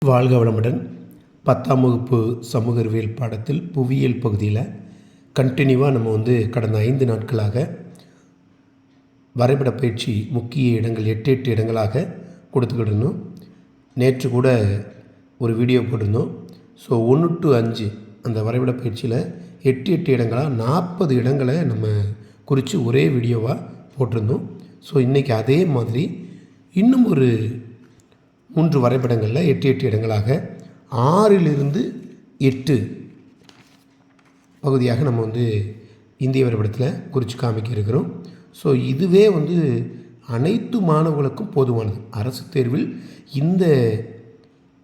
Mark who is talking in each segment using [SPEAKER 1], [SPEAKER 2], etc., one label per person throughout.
[SPEAKER 1] வாழ்க வளமுடன். 10ஆம் வகுப்பு சமூக அறிவியல் பாடத்தில் புவியியல் பகுதியில் கண்டினியூவாக நம்ம கடந்த 5 நாட்களாக வரைபட பயிற்சி முக்கிய இடங்கள் 8 இடங்களாக கொடுத்துக்கிட்டு இருந்தோம். நேற்று கூட ஒரு வீடியோ போட்டிருந்தோம். ஸோ 1 to 5 அந்த வரைபட பயிற்சியில் 8 இடங்களாக 40 இடங்களை நம்ம குறித்து ஒரே வீடியோவாக போட்டிருந்தோம். ஸோ இன்றைக்கி அதே மாதிரி இன்னும் ஒரு 3 வரைபடங்களில் 8 இடங்களாக 6 to 8 பகுதியாக நம்ம இந்திய வரைபடத்தில் குறித்து காமிக்க இருக்கிறோம். ஸோ இதுவே அனைத்து மாணவர்களுக்கும் போதுமானது. அரசு தேர்வில் இந்த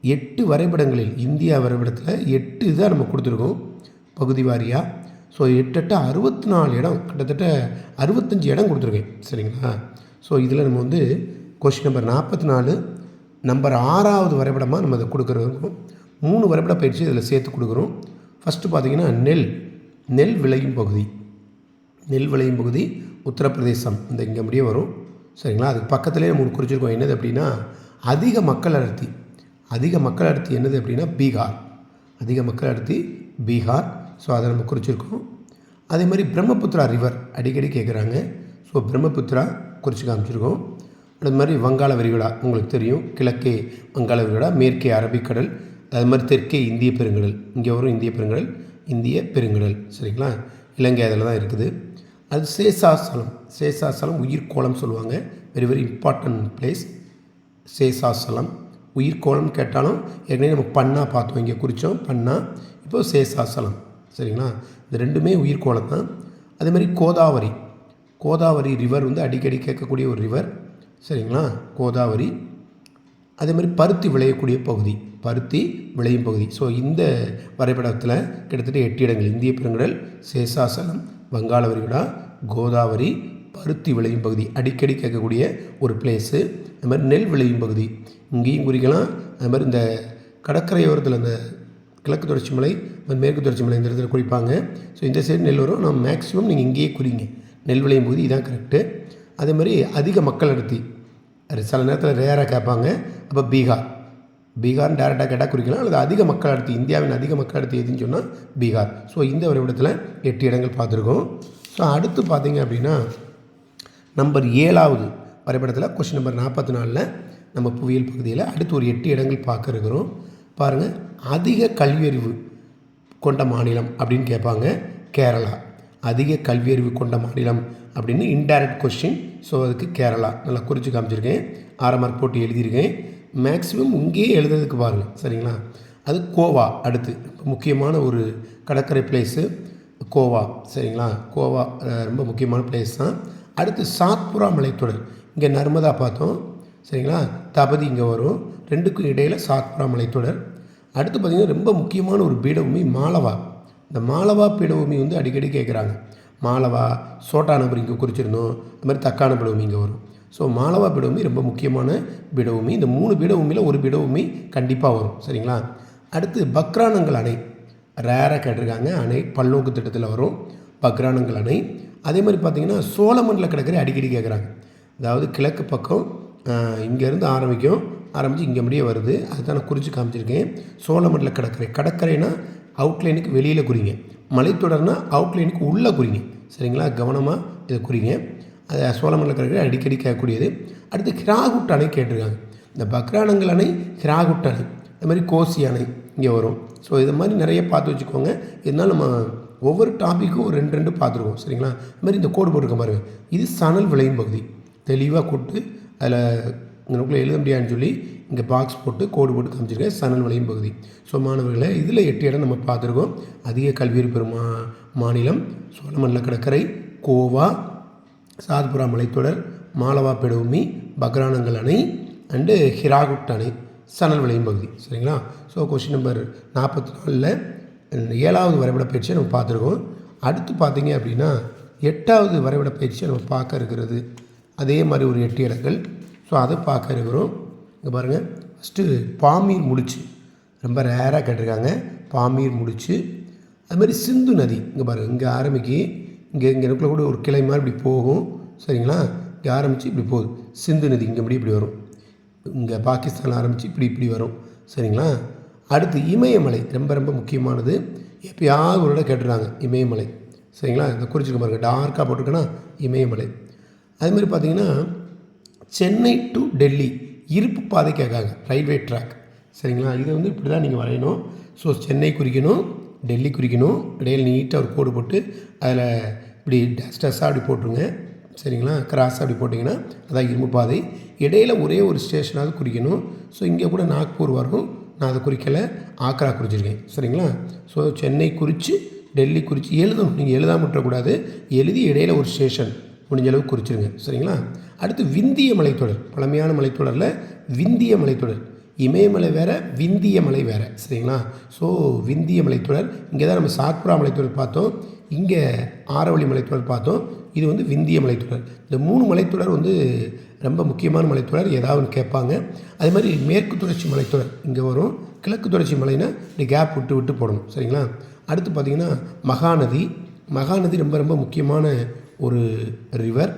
[SPEAKER 1] 8 வரைபடங்களில் இந்தியா வரைபடத்தில் 8 தான் நம்ம கொடுத்துருக்கோம் பகுதி வாரியாக. ஸோ 8 64 இடம், கிட்டத்தட்ட 65 இடம் கொடுத்துருக்கேன். சரிங்களா? ஸோ இதில் நம்ம கொஷின் நம்பர் 44 நம்பர் 6வது வரைபடமாக நம்ம அதை கொடுக்குறோம். 3 வரைபட பயிற்சி இதில் சேர்த்து கொடுக்குறோம். ஃபஸ்ட்டு பார்த்திங்கன்னா நெல் விளையும் பகுதி. நெல் விளையும் பகுதி உத்தரப்பிரதேசம், இங்கே முடிய வரும். சரிங்களா? அதுக்கு பக்கத்துலேயே நம்ம குறிச்சிருக்கோம். என்னது அப்படின்னா அதிக மக்கள் அடர்த்தி. அதிக மக்கள் அடர்த்தி என்னது அப்படின்னா பீகார். அதிக மக்கள் அடர்த்தி பீகார். ஸோ அதை நம்ம குறிச்சிருக்கோம். அதே மாதிரி பிரம்மபுத்திரா ரிவர் அடிக்கடி கேட்குறாங்க. ஸோ பிரம்மபுத்திரா குறித்து காமிச்சிருக்கோம். அது மாதிரி வங்காள விரிகுடா உங்களுக்கு தெரியும். கிழக்கே வங்காள விரிகுடா, மேற்கே அரபிக்கடல், அது மாதிரி தெற்கே இந்திய பெருங்கடல். இங்கே வரும் இந்திய பெருங்கடல். சரிங்களா? இலங்கை அதில் தான் இருக்குது. அது சேஷாசலம் உயிர்கோளம் சொல்லுவாங்க. Very very important place Seshachalam. உயிர்கோளம் கேட்டாலும் ஏற்கனவே நம்ம பண்ணா பார்த்தோம், இங்கே குறித்தோம் பண்ணா. இப்போ சேஷாசலம். சரிங்களா? இந்த ரெண்டுமே உயிர்கோளம் தான். அதே மாதிரி கோதாவரி ரிவர் அடிக்கடி கேட்கக்கூடிய ஒரு ரிவர். சரிங்களா? கோதாவரி. அதே மாதிரி பருத்தி விளையும் பகுதி. ஸோ இந்த வரைபடத்தில் கிட்டத்தட்ட 8 இடங்கள் இந்திய பெருங்கடல், சேஷாசலம், வங்காள விரிகுடா, கோதாவரி, பருத்தி விளையும் பகுதி அடிக்கடி கேட்கக்கூடிய ஒரு பிளேஸு. அது மாதிரி நெல் விளையும் பகுதி இங்கேயும் குறிக்கலாம். அது மாதிரி இந்த கடற்கரையோரத்தில் இந்த கிழக்கு தொடர்ச்சி மலை, மேற்கு தொடர்ச்சி மலை இந்த இடத்துல குறிப்பாங்க. ஸோ இந்த சைடு நெல் வரும். நம்ம மேக்ஸிமம் நீங்கள் இங்கேயே குறிங்க. நெல் விளையும் பகுதி இதான் கரெக்டு. அதே மாதிரி அதிக மக்கள் அடர்த்தி சில நேரத்தில் ரேராக கேட்பாங்க. அப்போ பீகார்னு டேரெக்டாக கேட்டால் குறிக்கலாம். அல்லது அதிக மக்கள் அடர்த்தி, இந்தியாவின் அதிக மக்கள் அடர்த்தி எதுன்னு சொன்னால் பீகார். ஸோ இந்த வரைபடத்தில் 8 இடங்கள் பார்த்துருக்கோம். ஸோ அடுத்து பார்த்திங்க அப்படின்னா நம்பர் 7வது வரைபடத்தில் கொஸ்டின் நம்பர் 44 நம்ம புவியியல் பகுதியில் அடுத்து ஒரு 8 இடங்கள் பார்க்க இருக்கிறோம். பாருங்கள், அதிக கல்வியறிவு கொண்ட மாநிலம் அப்படின்னு கேட்பாங்க. கேரளா. அதிக கல்வியறிவு கொண்ட மாநிலம் அப்படின்னு இன்டைரக்ட் கொஸ்டின். ஸோ அதுக்கு கேரளா நல்லா குறித்து காமிச்சிருக்கேன். 6 மார்க் போட்டு எழுதியிருக்கேன். மேக்ஸிமம் இங்கேயே எழுதுறதுக்கு பாருங்கள். சரிங்களா? அது கோவா. அடுத்து முக்கியமான ஒரு கடற்கரை பிளேஸு கோவா. சரிங்களா? கோவா ரொம்ப முக்கியமான பிளேஸ் தான். அடுத்து சாத்புரா மலைத்தொடர். இங்கே நர்மதா பார்த்தோம். சரிங்களா? தபதி இங்கே வரும். 2க்கும் இடையில் சாத்புரா மலைத்தொடர். அடுத்து பார்த்திங்கன்னா ரொம்ப முக்கியமான ஒரு பீடபூமி மாலவா. இந்த மாலவா பீடபூமி அடிக்கடி கேட்குறாங்க. மாலவா, சோட்டானபுரி இங்கே குறிச்சிருந்தோம். அது மாதிரி தக்கான பீடபூமி இங்கே வரும். ஸோ மாலவா பீடபூமி ரொம்ப முக்கியமான பீடபூமி. இந்த 3 பீடபூமியில் ஒரு பீடபூமி கண்டிப்பாக வரும். சரிங்களா? அடுத்து பக்ரானங்கள் அணை ரேராக கேட்டிருக்காங்க. அணை பல்நோக்கு திட்டத்தில் வரும் பக்ரானங்கள் அணை. அதே மாதிரி பார்த்திங்கன்னா சோழமண்டல கடற்கரை அடிக்கடி கேட்குறாங்க. அதாவது கிழக்கு பக்கம் இங்கேருந்து ஆரம்பித்து இங்கே முடிய வருது. அதுதான் நான் குறித்து காமிச்சிருக்கேன். சோழமண்டல கடற்கரைனா அவுட்லைனுக்கு வெளியில் குறிங்க. மலைத்தொடர்னா அவுட்லைனுக்கு உள்ளே குறிங்க. சரிங்களா? கவனமாக இதை குறிங்க. அது சோழமண்டல கடற்கரை அடிக்கடி கேட்கக்கூடியது. அடுத்து ஹிராகுட் அணை கேட்டிருக்காங்க. இந்த பக்ரானங்கள் அணை, ஹிராகுட் அணை, அது மாதிரி கோசி அணை இங்கே வரும். ஸோ இது மாதிரி நிறைய பார்த்து வச்சுக்கோங்க. இதனால் நம்ம ஒவ்வொரு டாப்பிக்கும் ஒரு 2 பார்த்துருக்கோம். சரிங்களா? அது மாதிரி இந்த கோடு போட்டிருக்க பாருங்கள். இது சணல் விளையும் பகுதி. தெளிவாக கூட்டு அதில் இங்கே எழுத முடியாதுன்னு சொல்லி இங்கே பாக்ஸ் போட்டு கோடு போட்டு காமிச்சிருக்கேன். சணல் விளையும் பகுதி. ஸோ மாணவர்களை இதில் 8 இடம் நம்ம பார்த்துருக்கோம். அதிக கல்வியறிவு பெறும் மாநிலம் சோழமண்டல கடற்கரை, கோவா, சாத்புரா மலைத்தொடர், மாலவா பீடபூமி, பக்ரானங்கள் அணை அண்டு ஹிராகுட் அணை, சணல் விளையும் பகுதி. சரிங்களா? ஸோ கொஸ்டின் நம்பர் 44 7வது வரைபட பயிற்சியை நம்ம பார்த்துருக்கோம். அடுத்து பார்த்திங்க அப்படின்னா 8வது வரைபட பயிற்சியை நம்ம பார்க்க இருக்கிறது. அதே மாதிரி ஒரு 8 இடங்கள். ஸோ அதை பார்க்க இருக்கிறோம். இங்கே பாருங்கள், ஃபஸ்ட்டு பாமீர் முடிச்சு ரொம்ப ரேராக கேட்டிருக்காங்க. பாமீர் முடிச்சு. அதுமாதிரி சிந்து நதி இங்கே பாருங்கள். இங்கே ஆரம்பிக்கி இங்கே கூட ஒரு கிளை மாதிரி இப்படி போகும். சரிங்களா? இங்கே ஆரம்பித்து இப்படி போகுது. சிந்து நதி இங்கே இப்படி வரும். இங்கே பாகிஸ்தான் ஆரம்பித்து இப்படி வரும். சரிங்களா. அடுத்து இமயமலை ரொம்ப ரொம்ப முக்கியமானது. எப்பயாவது ஒரு இடம் கேட்டுருக்காங்க இமயமலை. சரிங்களா. இந்த குறிச்சிக்க பாருங்கள், டார்க்காக போட்டிருக்கேன்னா இமயமலை. அதுமாதிரி பார்த்தீங்கன்னா சென்னை டு டெல்லி இருப்பு பாதை கேட்காங்க, ரயில்வே ட்ராக். சரிங்களா. இதை வந்து இப்படி தான் நீங்கள் வரையணும். ஸோ சென்னை குறிக்கணும், டெல்லி குறிக்கணும், இடையில் நீட்டாக ஒரு கோடு போட்டு அதில் இப்படி டஸ்டஸாக அப்படி போட்டுருங்க. சரிங்களா. கிராஸாக அப்படி போட்டிங்கன்னா அதான் இரும்பு பாதை. இடையில் ஒரே ஒரு ஸ்டேஷனாவது குறிக்கணும். ஸோ இங்கே கூட நாக்பூர் வரும், நான் அதை குறிக்கலை, ஆக்ரா குறிச்சிருக்கேன். சரிங்களா. ஸோ சென்னை குறித்து டெல்லி குறித்து எழுதணும். நீங்கள் எழுதாம விட்டுறக்கூடாது, எழுதி இடையில் ஒரு ஸ்டேஷன் முடிஞ்ச அளவுக்கு குறிச்சிருங்க. சரிங்களா. அடுத்து விந்திய மலைத்தொடர், பழமையான மலைத்தொடரில் விந்திய மலைத்தொடர். இமயமலை வேறு, விந்திய மலை வேறு. சரிங்களா. ஸோ விந்திய மலைத்தொடர், இங்கே தான் நம்ம சாத்புரா மலைத்தொடர் பார்த்தோம், இங்கே ஆரவள்ளி மலைத்தொடர் பார்த்தோம். இது வந்து விந்திய மலைத்தொடர். இந்த 3 மலைத்தொடர் வந்து ரொம்ப முக்கியமான மலைத்தொடர், ஏதாவது ஒன்று கேட்பாங்க. அதே மாதிரி மேற்கு தொடர்ச்சி மலைத்தொடர் இங்கே வரும், கிழக்கு தொடர்ச்சி மலைனா இப்படி கேப் விட்டு விட்டு போடணும். சரிங்களா. அடுத்து பார்த்திங்கன்னா மகாநதி. மகாநதி ரொம்ப ரொம்ப முக்கியமான ஒரு ரிவர்.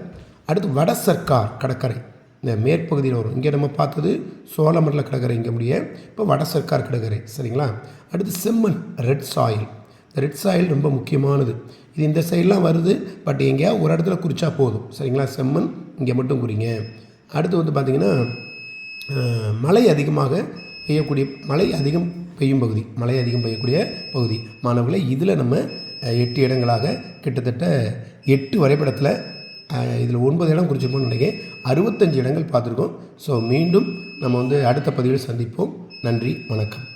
[SPEAKER 1] அடுத்து வட சர்க்கார் கடற்கரை, இந்த மேற்பகுதியில் வரும். இங்கே நம்ம பார்த்தது சோழமண்டல கடற்கரை, இங்கே முடிய இப்போ வட சர்க்கார் கடற்கரை. சரிங்களா. அடுத்து செம்மண், ரெட் சாயில். இந்த ரெட் சாயில் ரொம்ப முக்கியமானது. இது இந்த சைடெலாம் வருது, பட் எங்கேயாவது ஒரு இடத்துல குறித்தா போதும். சரிங்களா. செம்மண் இங்கே மட்டும் குறிங்க. அடுத்து வந்து பார்த்திங்கன்னா மழை அதிகமாக பெய்யக்கூடிய, மழை அதிகம் பெய்யும் பகுதி, மழை அதிகம் பெய்யக்கூடிய பகுதி. மாணவர்களை இதில் நம்ம 8 இடங்களாக கிட்டத்தட்ட 8 வரைபடத்தில் இதில் 9 இடம் குறிச்சிருப்போம்னு நினைக்கிறேன். 65 இடங்கள் பார்த்துருக்கோம். ஸோ மீண்டும் நம்ம வந்து அடுத்த பதிவில் சந்திப்போம். நன்றி, வணக்கம்.